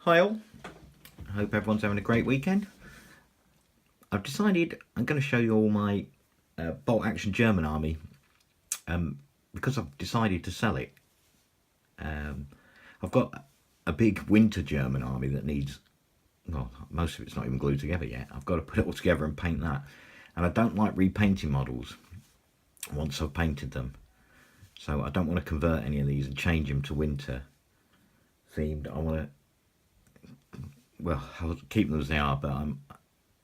Hi all, I hope everyone's having a great weekend. I've decided I'm going to show you all my bolt action German army because I've decided to sell it. I've got a big winter German army that needs, well, most of it's not even glued together yet. I've got to put it all together and paint that. And I don't like repainting models once I've painted them. So I don't want to convert any of these and change them to winter themed. I want to, well, I'll keep them as they are, but I'm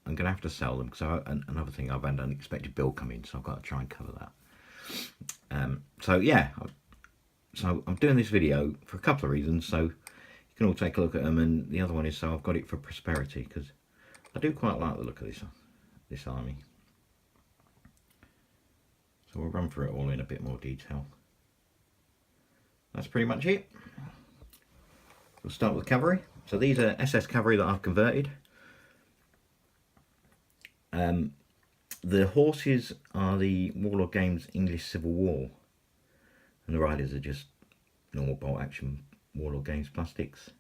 going to have to sell them because another thing, I've had an unexpected bill come in, so I've got to try and cover that. So yeah, so I'm doing this video for a couple of reasons. So you can all take a look at them, and the other one is so I've got it for prosperity because I do quite like the look of this army. So we'll run through it all in a bit more detail. That's pretty much it. We'll start with cavalry. So these are SS cavalry that I've converted. The horses are the Warlord Games English Civil War, and the riders are just normal bolt action Warlord Games plastics.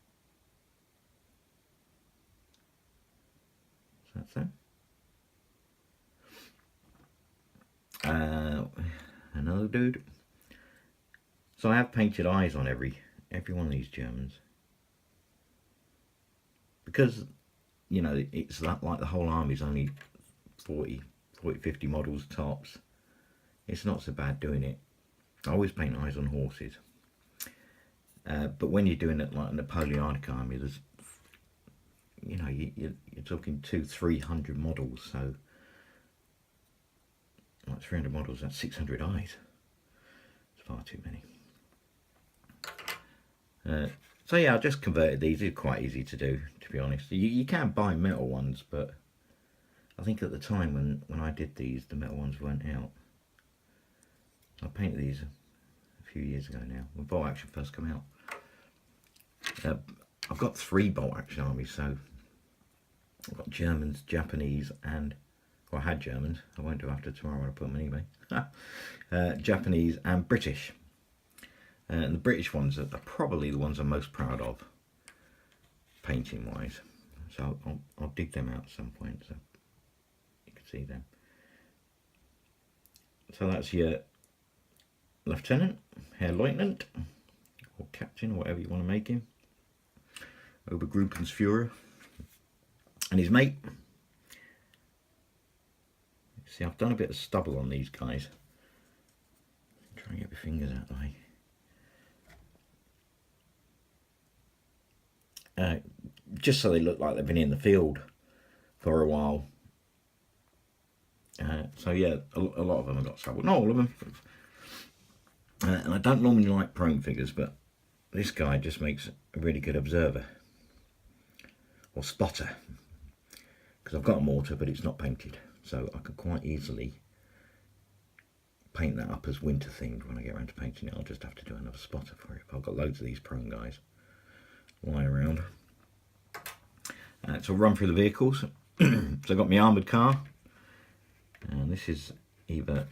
So that's that. Another dude. So I have painted eyes on every one of these Germans because, you know, it's that like the whole army's only 40, 50 models tops. It's not so bad doing it. I always paint eyes on horses. But when you're doing it like a Napoleonic army, there's, you know, you're talking 200-300 models. So like 300 models, that's 600 eyes. It's far too many. So yeah, I just converted these. It's quite easy to do, to be honest. You can buy metal ones, but I think at the time when I did these, the metal ones weren't out. I painted these a few years ago now, when bolt action first came out. I've got 3 bolt action armies, so I've got Germans, Japanese, and, well, I had Germans. I won't do after tomorrow when I put them anyway. Japanese and British. And the British ones are probably the ones I'm most proud of, painting wise. So I'll dig them out at some point so you can see them. So that's your Lieutenant, Herr Leutnant, or Captain, or whatever you want to make him. Obergruppenführer. And his mate. See, I've done a bit of stubble on these guys. Try and get my fingers out of the way. Just so they look like they've been in the field for a while. So yeah, a lot of them have got stubble. Not all of them. And I don't normally like prone figures, but this guy just makes a really good observer. Or spotter. Because I've got a mortar, but it's not painted. So I could quite easily paint that up as winter themed when I get around to painting it. I'll just have to do another spotter for it. I've got loads of these prone guys lying around. So I'll run through the vehicles. So I've got my armoured car. And this is either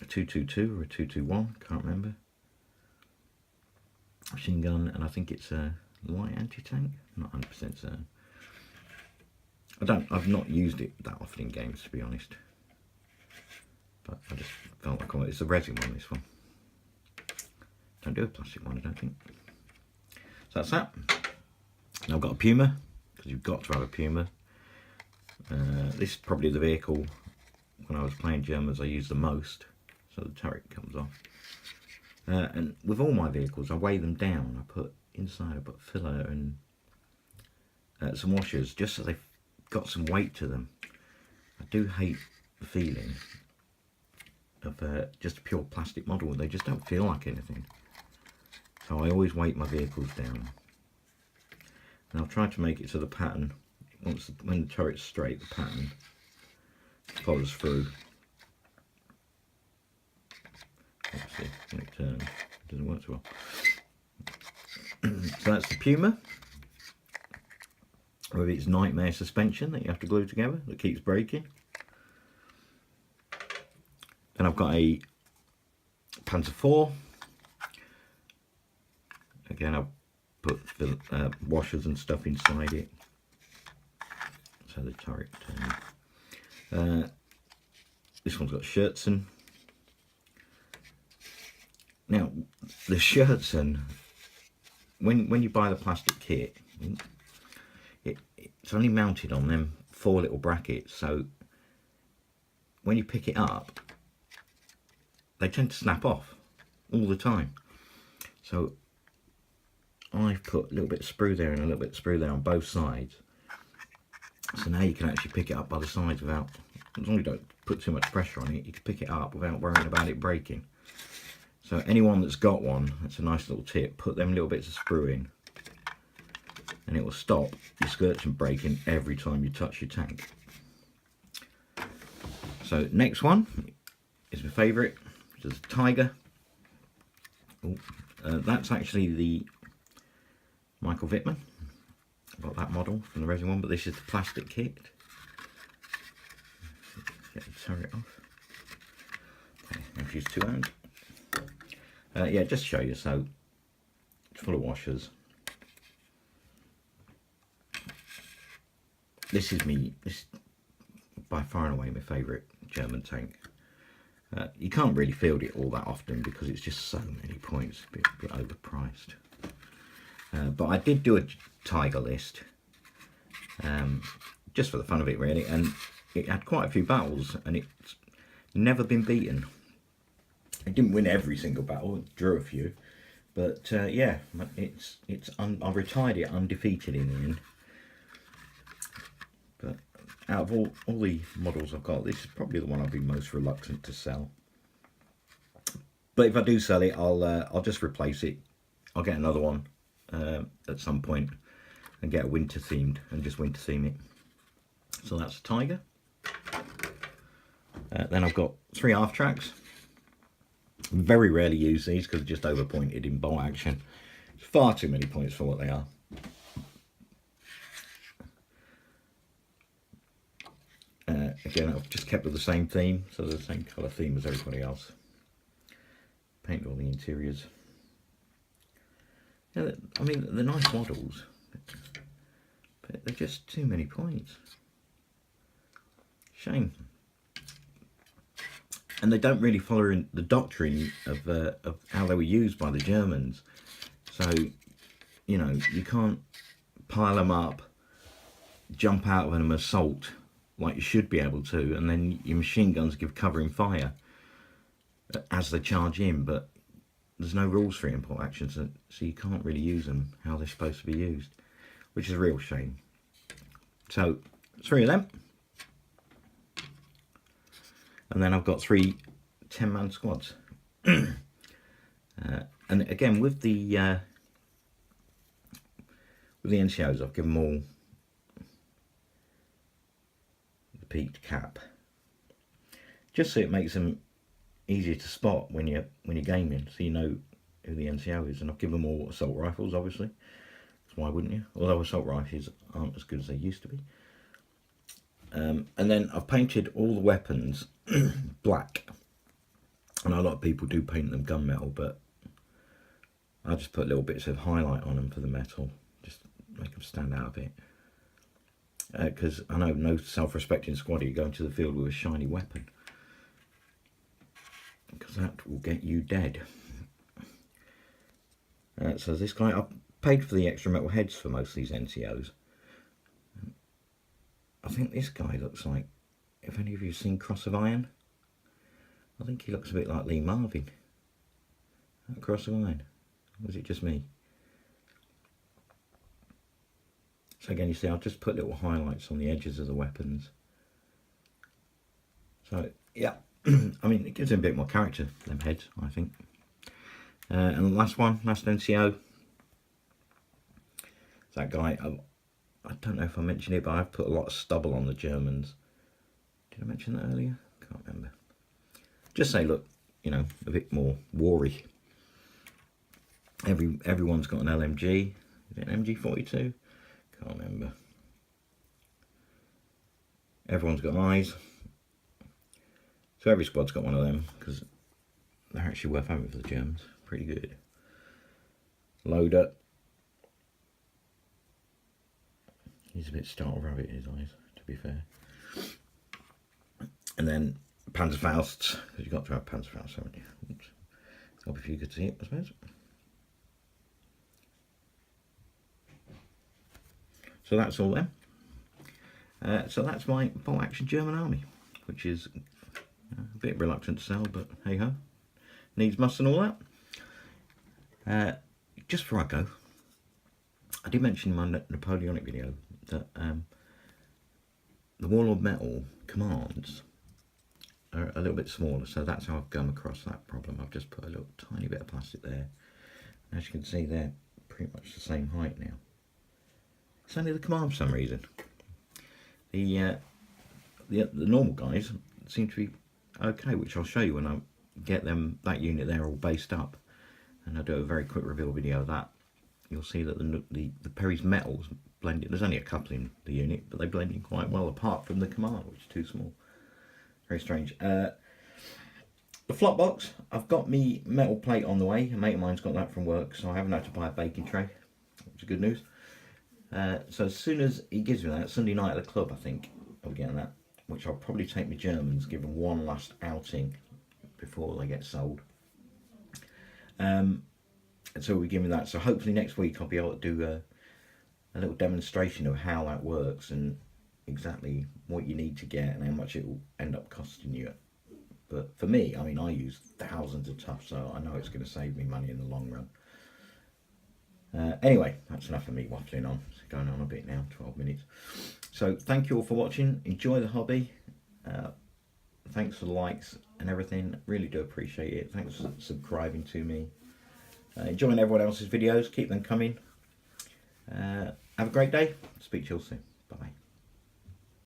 a 222 or a 221, can't remember. Machine gun, and I think it's a light anti-tank, not 100% certain. I've not used it that often in games, to be honest. But I just felt like it's a resin one, this one. Don't do a plastic one, I don't think. So that's that. Now I've got a Puma, because you've got to have a Puma. This is probably the vehicle, when I was playing Germans, I used the most. So the turret comes off. And with all my vehicles, I weigh them down. I put filler and some washers, just so they've got some weight to them. I do hate the feeling of just a pure plastic model. They just don't feel like anything. So I always weight my vehicles down. And I'll try to make it so the pattern, when the turret's straight, the pattern follows through. Let's see, when it turns, it doesn't work so well. So that's the Puma, with its nightmare suspension that you have to glue together that keeps breaking. Then I've got a Panzer IV. Again, I've put the washers and stuff inside it. So the turret turns. This one's got Schertzen. Now, the Schertzen, when you buy the plastic kit, it's only mounted on them 4 little brackets, so when you pick it up, they tend to snap off all the time. So I've put a little bit of sprue there and a little bit of sprue there on both sides. So now you can actually pick it up by the sides without, as long as you don't put too much pressure on it, you can pick it up without worrying about it breaking. So anyone that's got one, that's a nice little tip, put them little bits of sprue in and it will stop your Schertzen breaking every time you touch your tank. So next one is my favourite, which is Tiger. That's actually the Michael Wittmann. I got that model from the resin one, but this is the plastic kit. Get the turret off. Okay, I've used 2 hands. Yeah, just to show you, so it's full of washers. This is by far and away my favourite German tank. You can't really field it all that often because it's just so many points, a bit overpriced. But I did do a Tiger list, just for the fun of it really, and it had quite a few battles and it's never been beaten. It didn't win every single battle, it drew a few, but yeah, I've retired it undefeated in the end. But out of all the models I've got, this is probably the one I'll be most reluctant to sell. But if I do sell it, I'll just replace it. I'll get another one at some point and get a winter themed and just winter theme it. So that's a Tiger. Then I've got 3 half tracks. Very rarely use these because they're just over pointed in bolt action. It's far too many points for what they are. Again, I've just kept with the same theme, so the same colour theme as everybody else. Paint all the interiors. Yeah, I mean, they're nice models, but they're just too many points. Shame. And they don't really follow in the doctrine of how they were used by the Germans. So, you know, you can't pile them up, jump out of an assault like you should be able to, and then your machine guns give covering fire as they charge in, but there's no rules for import actions, so you can't really use them how they're supposed to be used, which is a real shame. So 3 of them, and then I've got 3 10-man squads. And again, with the NCOs, I've given them all the peaked cap, just so it makes them easier to spot when you're gaming, so you know who the NCO is. And I've given them all assault rifles, obviously. So why wouldn't you? Although assault rifles aren't as good as they used to be. And then I've painted all the weapons black. I know a lot of people do paint them gunmetal, but I just put little bits of highlight on them for the metal, just make them stand out a bit. Because I know no self-respecting squaddy go into the field with a shiny weapon, because that will get you dead. So this guy, I paid for the extra metal heads for most of these NCOs. I think this guy looks like, if any of you have seen Cross of Iron, I think he looks a bit like Lee Marvin. Cross of Iron, or was it just me? So again, you see, I'll just put little highlights on the edges of the weapons. So yeah, I mean, it gives them a bit more character, them heads, I think. And the last one, last NCO, that guy, I don't know if I mentioned it, but I've put a lot of stubble on the Germans. Did I mention that earlier? Can't remember. Just say, look, you know, a bit more war-y. Everyone's got an LMG. Is it an MG42? Can't remember. Everyone's got eyes. So every squad's got one of them, because they're actually worth having for the Germans. Pretty good. Loader. He's a bit startled rabbit, his eyes, to be fair. And then Panzerfaust, because you've got to have Panzerfaust, haven't you? Oops. Hope if you could see it, I suppose. So that's all then. So that's my bolt action German army, which is a bit reluctant to sell, but hey ho, needs must and all that. Just before I go, I did mention in my Napoleonic video that the Warlord Metal commands are a little bit smaller, so that's how I've come across that problem. I've just put a little tiny bit of plastic there. As you can see, they're pretty much the same height now. It's only the command for some reason. The normal guys seem to be okay, which I'll show you when I get that unit there all based up, and I'll do a very quick reveal video of that. You'll see that the Perry's metals blended. There's only a couple in the unit, but they blend in quite well apart from the command, which is too small. Very strange. The flop box, I've got me metal plate on the way. A mate of mine's got that from work, so I haven't had to buy a baking tray, which is good news. So as soon as he gives me that, Sunday night at the club, I think I'll be getting that, which I'll probably take my Germans, give them one last outing before they get sold. And so we give me that. So hopefully next week I'll be able to do a little demonstration of how that works and exactly what you need to get and how much it will end up costing you. But for me, I mean, I use thousands of tufts, so I know it's going to save me money in the long run. Anyway, that's enough of me waffling on. It's going on a bit now, 12 minutes. So thank you all for watching. Enjoy the hobby. Thanks for the likes and everything. Really do appreciate it. Thanks for subscribing to me. Enjoying everyone else's videos. Keep them coming. Have a great day. Speak to you all soon.